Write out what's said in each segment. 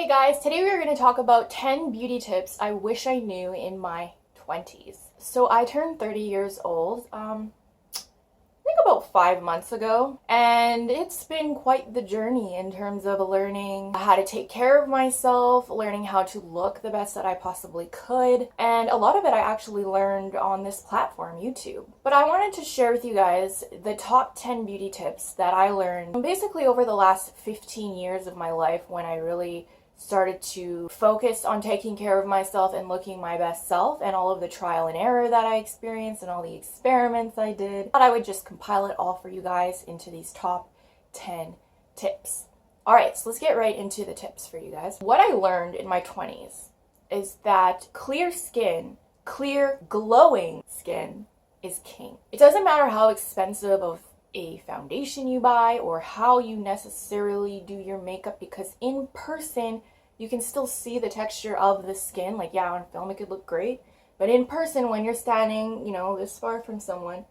Hey guys, today we are going to talk about 10 beauty tips I wish I knew in my 20s. So I turned 30 years old, I think about 5 months ago, and it's been quite the journey in terms of learning how to take care of myself, learning how to look the best that I possibly could, and a lot of it I actually learned on this platform, YouTube. But I wanted to share with you guys the top 10 beauty tips that I learned basically over the last 15 years of my life when I really started to focus on taking care of myself and looking my best self, and all of the trial and error that I experienced and all the experiments I did. I thought I would just compile it all for you guys into these top 10 tips. Alright, so let's get right into the tips for you guys. What I learned in my 20s is that clear skin, clear glowing skin is king. It doesn't matter how expensive of a foundation you buy or how you necessarily do your makeup, because in person you can still see the texture of the skin. Like, yeah, on film it could look great, but in person, when you're standing, this far from someone,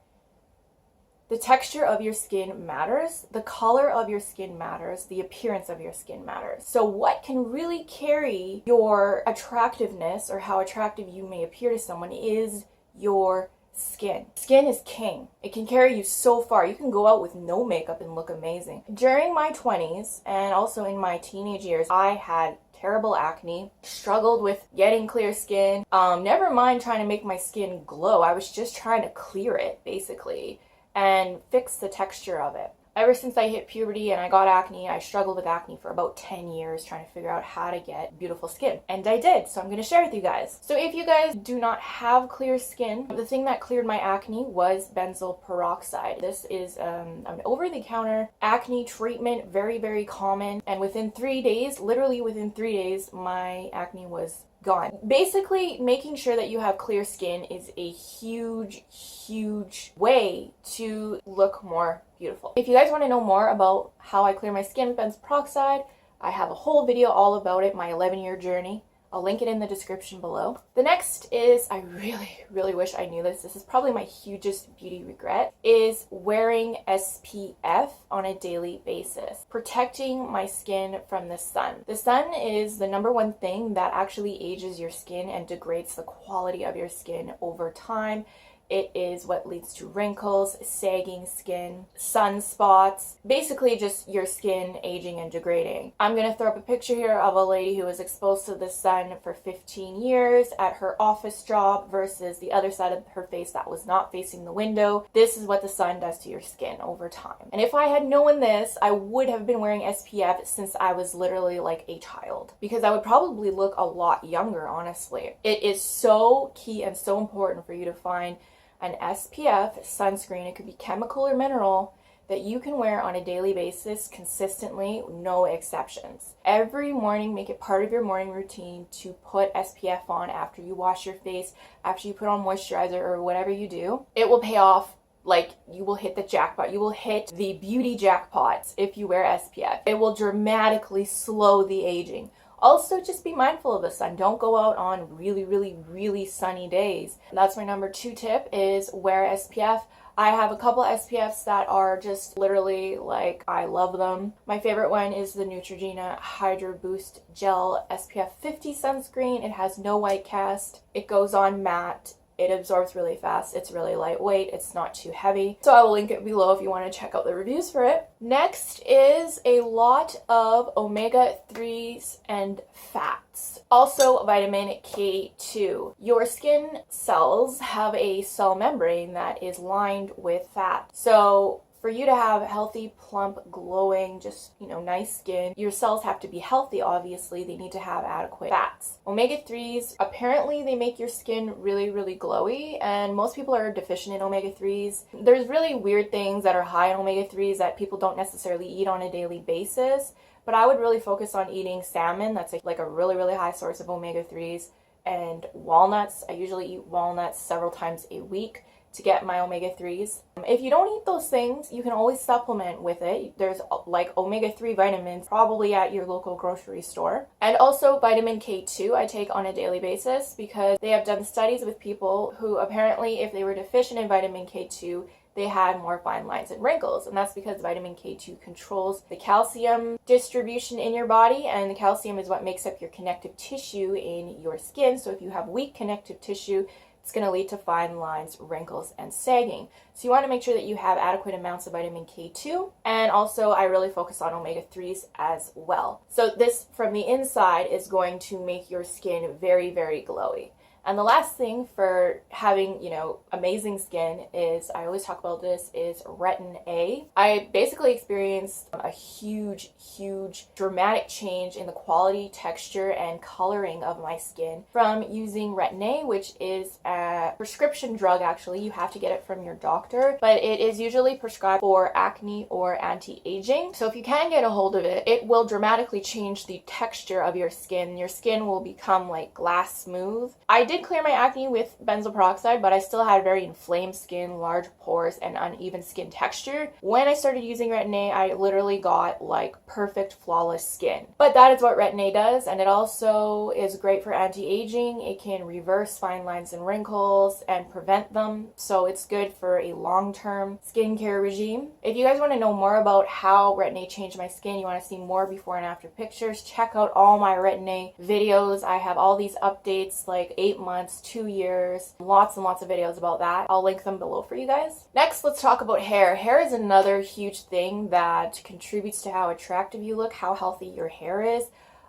the texture of your skin matters, the color of your skin matters, the appearance of your skin matters. So what can really carry your attractiveness or how attractive you may appear to someone is your skin. Skin is king. It can carry you so far. You can go out with no makeup and look amazing. During my 20s and also in my teenage years, I had terrible acne, struggled with getting clear skin. Never mind trying to make my skin glow. I was just trying to clear it, basically, and fix the texture of it. Ever since I hit puberty and I got acne, I struggled with acne for about 10 years trying to figure out how to get beautiful skin. And I did, so I'm going to share with you guys. So if you guys do not have clear skin, the thing that cleared my acne was benzoyl peroxide. This is an over-the-counter acne treatment, very, very common. And within 3 days, literally within 3 days, my acne was gone. Basically, making sure that you have clear skin is a huge way to look more beautiful. If you guys want to know more about how I clear my skin with benzoyl peroxide, I have a whole video all about it, my 11-year journey. I'll link it in the description below. The next is, I really wish I knew this. This is probably my hugest beauty regret, is wearing SPF on a daily basis. Protecting my skin from the sun. The sun is the #1 thing that actually ages your skin and degrades the quality of your skin over time. It is what leads to wrinkles, sagging skin, sunspots, basically just your skin aging and degrading. I'm going to throw up a picture here of a lady who was exposed to the sun for 15 years at her office job versus the other side of her face that was not facing the window. This is what the sun does to your skin over time. And if I had known this, I would have been wearing SPF since I was literally like a child, because I would probably look a lot younger, honestly. It is so key and so important for you to find an SPF sunscreen, it could be chemical or mineral, that you can wear on a daily basis consistently, no exceptions. Every morning, make it part of your morning routine to put SPF on after you wash your face, after you put on moisturizer or whatever you do. It will pay off. Like, you will hit the jackpot. You will hit the beauty jackpots if you wear SPF. It will dramatically slow the aging. Also, just be mindful of the sun. Don't go out on really sunny days. That's my #2 tip, is wear SPF. I have a couple SPFs that are just literally like, I love them. My favorite one is the Neutrogena Hydro Boost Gel SPF 50 sunscreen. It has no white cast. It goes on matte. It absorbs really fast. It's really lightweight. It's not too heavy. So I will link it below if you want to check out the reviews for it. Next is a lot of omega-3s and fats. Also vitamin K2. Your skin cells have a cell membrane that is lined with fat. So for you to have healthy, plump, glowing, just, nice skin, your cells have to be healthy, obviously. They need to have adequate fats. Omega-3s, apparently they make your skin really glowy, and most people are deficient in omega-3s. There's really weird things that are high in omega-3s that people don't necessarily eat on a daily basis, but I would really focus on eating salmon. That's like a really high source of omega-3s, and walnuts. I usually eat walnuts several times a week to get my omega-3s. If you don't eat those things, you can always supplement with it. There's like omega-3 vitamins probably at your local grocery store. And also vitamin K2 I take on a daily basis, because they have done studies with people who apparently, if they were deficient in vitamin K2, they had more fine lines and wrinkles. And that's because vitamin K2 controls the calcium distribution in your body, and the calcium is what makes up your connective tissue in your skin. So if you have weak connective tissue, it's going to lead to fine lines, wrinkles, and sagging. So you want to make sure that you have adequate amounts of vitamin K2. And also, I really focus on omega-3s as well. So this, from the inside, is going to make your skin very, very glowy. And the last thing for having, amazing skin is, I always talk about this, is Retin-A. I basically experienced a huge, dramatic change in the quality, texture, and coloring of my skin from using Retin-A, which is a prescription drug, actually. You have to get it from your doctor, but it is usually prescribed for acne or anti-aging. So if you can get a hold of it, it will dramatically change the texture of your skin. Your skin will become like glass smooth. I did clear my acne with benzoyl peroxide, but I still had very inflamed skin, large pores, and uneven skin texture. When I started using Retin-A, I literally got like perfect, flawless skin. But that is what Retin-A does, and it also is great for anti-aging. It can reverse fine lines and wrinkles and prevent them, so it's good for a long-term skincare regime. If you guys want to know more about how Retin-A changed my skin, you want to see more before and after pictures, check out all my Retin-A videos. I have all these updates, like 8 months, 2 years, lots and lots of videos about that. I'll link them below for you guys. Next, let's talk about hair. Hair is another huge thing that contributes to how attractive you look, how healthy your hair is.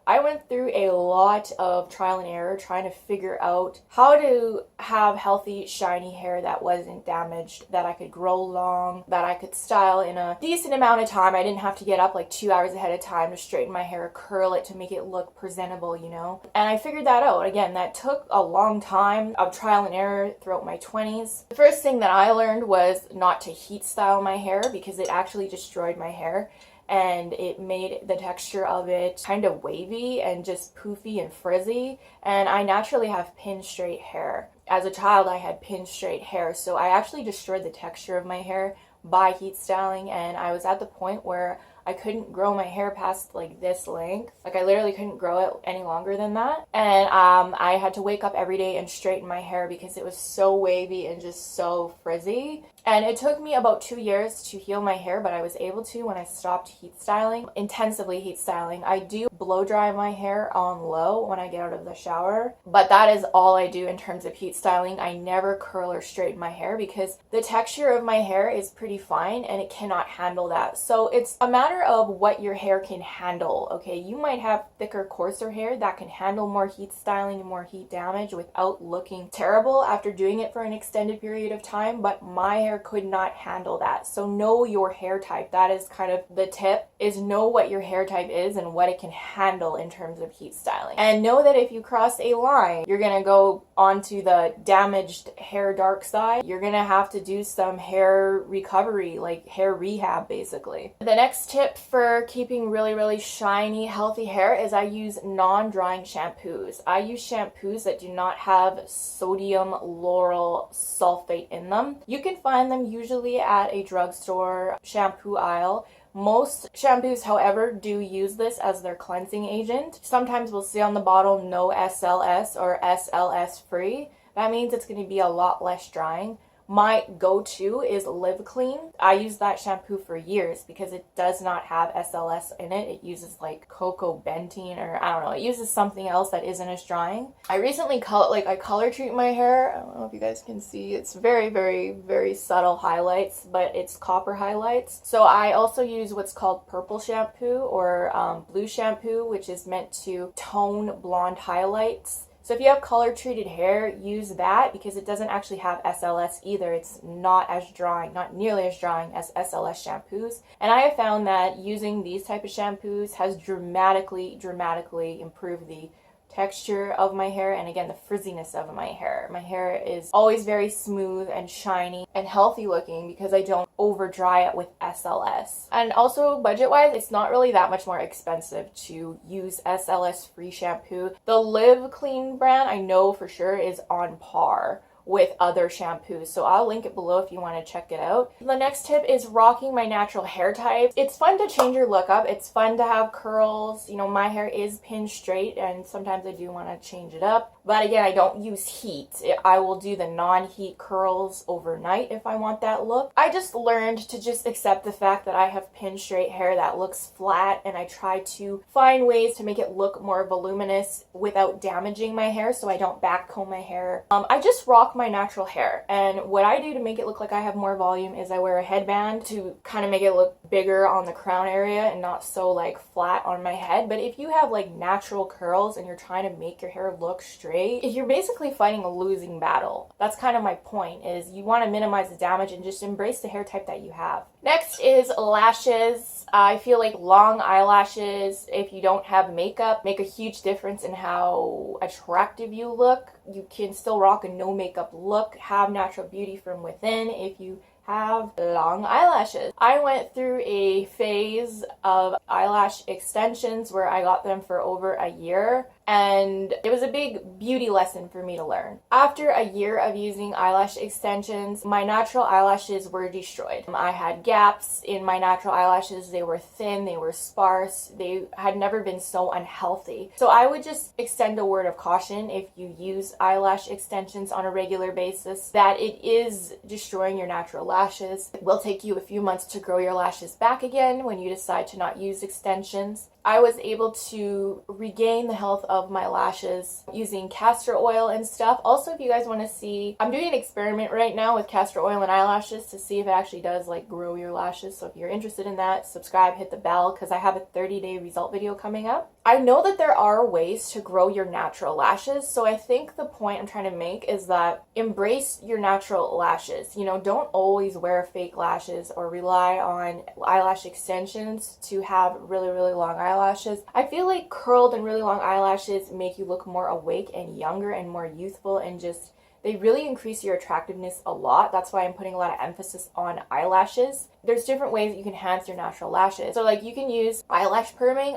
I went through a lot of trial and error trying to figure out how to have healthy, shiny hair that wasn't damaged, that I could grow long, that I could style in a decent amount of time. I didn't have to get up like 2 hours ahead of time to straighten my hair, curl it to make it look presentable, And I figured that out. Again, that took a long time of trial and error throughout my 20s. The first thing that I learned was not to heat style my hair because it actually destroyed my hair. And it made the texture of it kind of wavy and just poofy and frizzy. And I naturally have pin straight hair. As a child, I had pin straight hair, so I actually destroyed the texture of my hair by heat styling, and I was at the point where I couldn't grow my hair past like this length. Like I literally couldn't grow it any longer than that. And I had to wake up every day and straighten my hair because it was so wavy and just so frizzy. And it took me about 2 years to heal my hair, but I was able to when I stopped heat styling, intensively heat styling. I do blow dry my hair on low when I get out of the shower, but that is all I do in terms of heat styling. I never curl or straighten my hair because the texture of my hair is pretty fine and it cannot handle that. So it's a matter of what your hair can handle, okay? You might have thicker, coarser hair that can handle more heat styling and more heat damage without looking terrible after doing it for an extended period of time, but my hair could not handle that. So know your hair type. That is kind of the tip, is know what your hair type is and what it can handle in terms of heat styling. And know that if you cross a line, you're gonna go onto the damaged hair dark side. You're gonna have to do some hair recovery, like hair rehab basically. The next tip for keeping really, really shiny, healthy hair is I use non-drying shampoos. I use shampoos that do not have sodium lauryl sulfate in them. You can find them usually at a drugstore shampoo aisle. Most shampoos, however, do use this as their cleansing agent. Sometimes we'll see on the bottle no SLS or SLS free. That means it's going to be a lot less drying. My go-to is Live Clean. I use that shampoo for years because it does not have SLS in it. It uses like cocoa bentene, or I don't know, it uses something else that isn't as drying. I recently color treat my hair. I don't know if you guys can see. It's very, very, very subtle highlights, but it's copper highlights. So I also use what's called purple shampoo or blue shampoo, which is meant to tone blonde highlights. So if you have color treated hair, use that because it doesn't actually have SLS either. It's not as drying, not nearly as drying as SLS shampoos. And I have found that using these type of shampoos has dramatically improved the texture of my hair and again the frizziness of my hair. My hair is always very smooth and shiny and healthy looking because I don't over dry it with SLS. And also budget wise, it's not really that much more expensive to use SLS free shampoo. The Live Clean brand I know for sure is on par with other shampoos, so I'll link it below if you want to check it out. The next tip is rocking my natural hair type. It's fun to change your look up. It's fun to have curls. My hair is pinned straight and sometimes I do want to change it up. But again, I don't use heat. I will do the non-heat curls overnight if I want that look. I just learned to just accept the fact that I have pin straight hair that looks flat, and I try to find ways to make it look more voluminous without damaging my hair so I don't back comb my hair. I just rock my natural hair, and what I do to make it look like I have more volume is I wear a headband to kind of make it look bigger on the crown area and not so like flat on my head. But if you have like natural curls and you're trying to make your hair look straight, you're basically fighting a losing battle. That's kind of my point, is you want to minimize the damage and just embrace the hair type that you have. Next is lashes. I feel like long eyelashes, if you don't have makeup, make a huge difference in how attractive you look. You can still rock a no makeup look, have natural beauty from within if you have long eyelashes. I went through a phase of eyelash extensions where I got them for over a year, and it was a big beauty lesson for me to learn. After a year of using eyelash extensions, my natural eyelashes were destroyed. I had gaps in my natural eyelashes. They were thin, they were sparse, they had never been so unhealthy. So I would just extend a word of caution if you use eyelash extensions on a regular basis, that it is destroying your natural lashes. It will take you a few months to grow your lashes back again when you decide to not use extensions. I was able to regain the health of my lashes using castor oil and stuff. Also, if you guys want to see, I'm doing an experiment right now with castor oil and eyelashes to see if it actually does like grow your lashes. So if you're interested in that, subscribe, hit the bell, because I have a 30-day result video coming up. I know that there are ways to grow your natural lashes, so I think the point I'm trying to make is that embrace your natural lashes. You know, don't always wear fake lashes or rely on eyelash extensions to have really, really long eyelashes. I feel like curled and really long eyelashes make you look more awake and younger and more youthful, and just they really increase your attractiveness a lot. That's why I'm putting a lot of emphasis on eyelashes. There's different ways that you can enhance your natural lashes. So like you can use eyelash perming.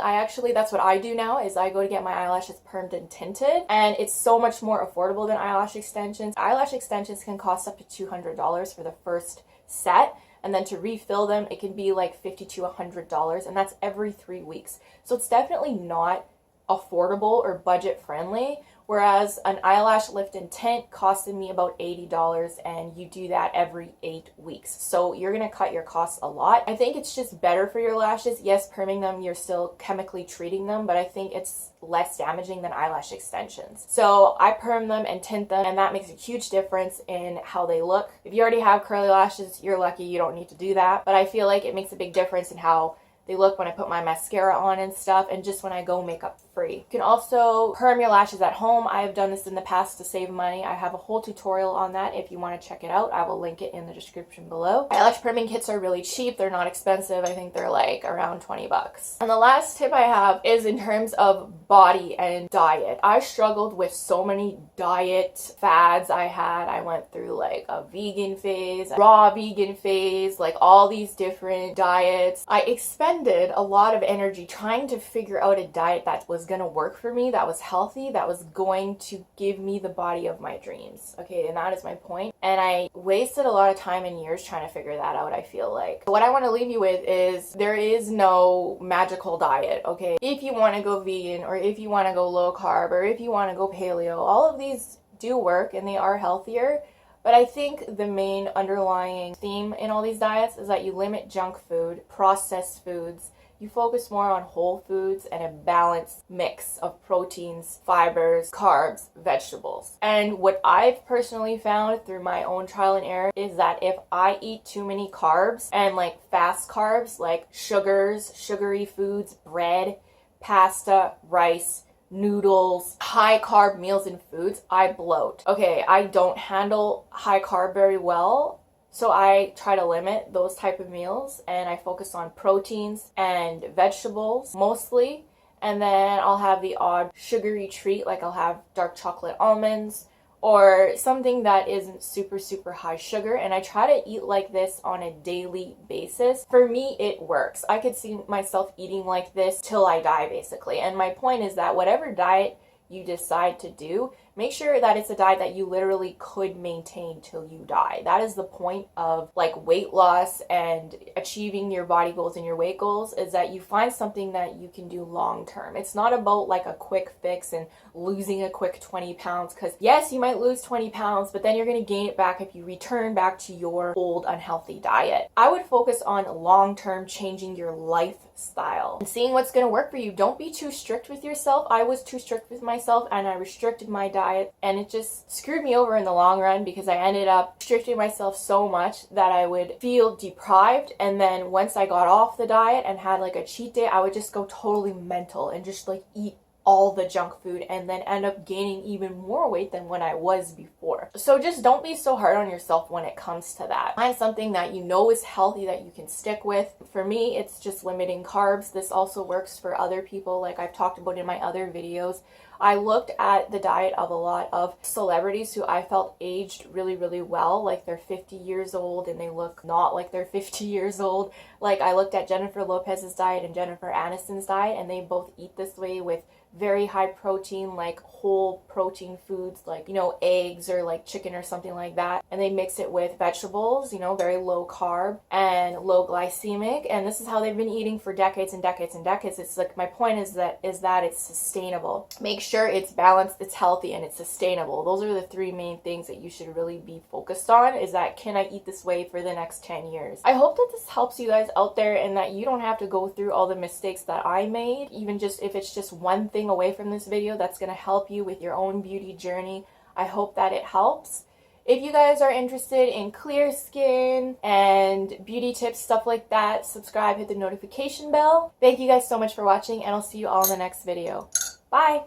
That's what I do now, is I go to get my eyelashes permed and tinted, and it's so much more affordable than eyelash extensions. Eyelash extensions can cost up to $200 for the first set. And then to refill them, it can be like $50 to $100, and that's every 3 weeks. So it's definitely not affordable or budget friendly. Whereas an eyelash lift and tint costed me about $80, and you do that every 8 weeks. So you're gonna cut your costs a lot. I think it's just better for your lashes. Yes, perming them, you're still chemically treating them, but I think it's less damaging than eyelash extensions. So I perm them and tint them, and that makes a huge difference in how they look. If you already have curly lashes, you're lucky, you don't need to do that. But I feel like it makes a big difference in how they look when I put my mascara on and stuff, and just when I go makeup free. You can also perm your lashes at home. I have done this in the past to save money. I have a whole tutorial on that if you want to check it out. I will link it in the description below. Eyelash perming kits are really cheap. They're not expensive. I think they're like around 20 bucks. And the last tip I have is in terms of body and diet. I struggled with so many diet fads I went through like a vegan phase, a raw vegan phase, like all these different diets. I expended a lot of energy trying to figure out a diet that was going to work for me, that was healthy, that was going to give me the body of my dreams. Okay, and that is my point. And I wasted a lot of time and years trying to figure that out, I feel like. What I want to leave you with is there is no magical diet, okay? If you want to go vegan, or if you want to go low carb, or if you want to go paleo, all of these do work and they are healthier. But I think the main underlying theme in all these diets is that you limit junk food, processed foods. You focus more on whole foods and a balanced mix of proteins, fibers, carbs, vegetables. And what I've personally found through my own trial and error is that if I eat too many carbs, and like fast carbs, like sugars, sugary foods, bread, pasta, rice, noodles, high carb meals and foods, I bloat. Okay, I don't handle high carb very well, so I try to limit those type of meals, and I focus on proteins and vegetables mostly, and then I'll have the odd sugary treat, like I'll have dark chocolate almonds or something that isn't super, super high sugar, and I try to eat like this on a daily basis. For me, it works. I could see myself eating like this till I die, basically. And my point is that whatever diet you decide to do, make sure that it's a diet that you literally could maintain till you die. That is the point of like weight loss and achieving your body goals and your weight goals, is that you find something that you can do long term. It's not about like a quick fix and losing a quick 20 pounds, because yes, you might lose 20 pounds, but then you're going to gain it back if you return back to your old unhealthy diet. I would focus on long term changing your lifestyle and seeing what's going to work for you. Don't be too strict with yourself. I was too strict with myself and I restricted my diet, and it just screwed me over in the long run because I ended up restricting myself so much that I would feel deprived, and then once I got off the diet and had like a cheat day, I would just go totally mental and just like eat all the junk food and then end up gaining even more weight than when I was before. So just don't be so hard on yourself when it comes to that. Find something that you know is healthy that you can stick with. For me, it's just limiting carbs. This also works for other people, like I've talked about in my other videos. I looked at the diet of a lot of celebrities who I felt aged really, really well. Like they're 50 years old and they look not like they're 50 years old. Like I looked at Jennifer Lopez's diet and Jennifer Aniston's diet, and they both eat this way with very high protein, like whole protein foods, like, you know, eggs or like chicken or something like that. And they mix it with vegetables, you know, very low carb and low glycemic. And this is how they've been eating for decades and decades and decades. It's like, my point is that it's sustainable. Make sure it's balanced, it's healthy, and it's sustainable. Those are the three main things that you should really be focused on, is that, can I eat this way for the next 10 years? I hope that this helps you guys out there and that you don't have to go through all the mistakes that I made. Even just if it's just one thing away from this video that's going to help you with your own beauty journey, I hope that it helps. If you guys are interested in clear skin and beauty tips, stuff like that, subscribe, hit the notification bell. Thank you guys so much for watching, and I'll see you all in the next video. Bye!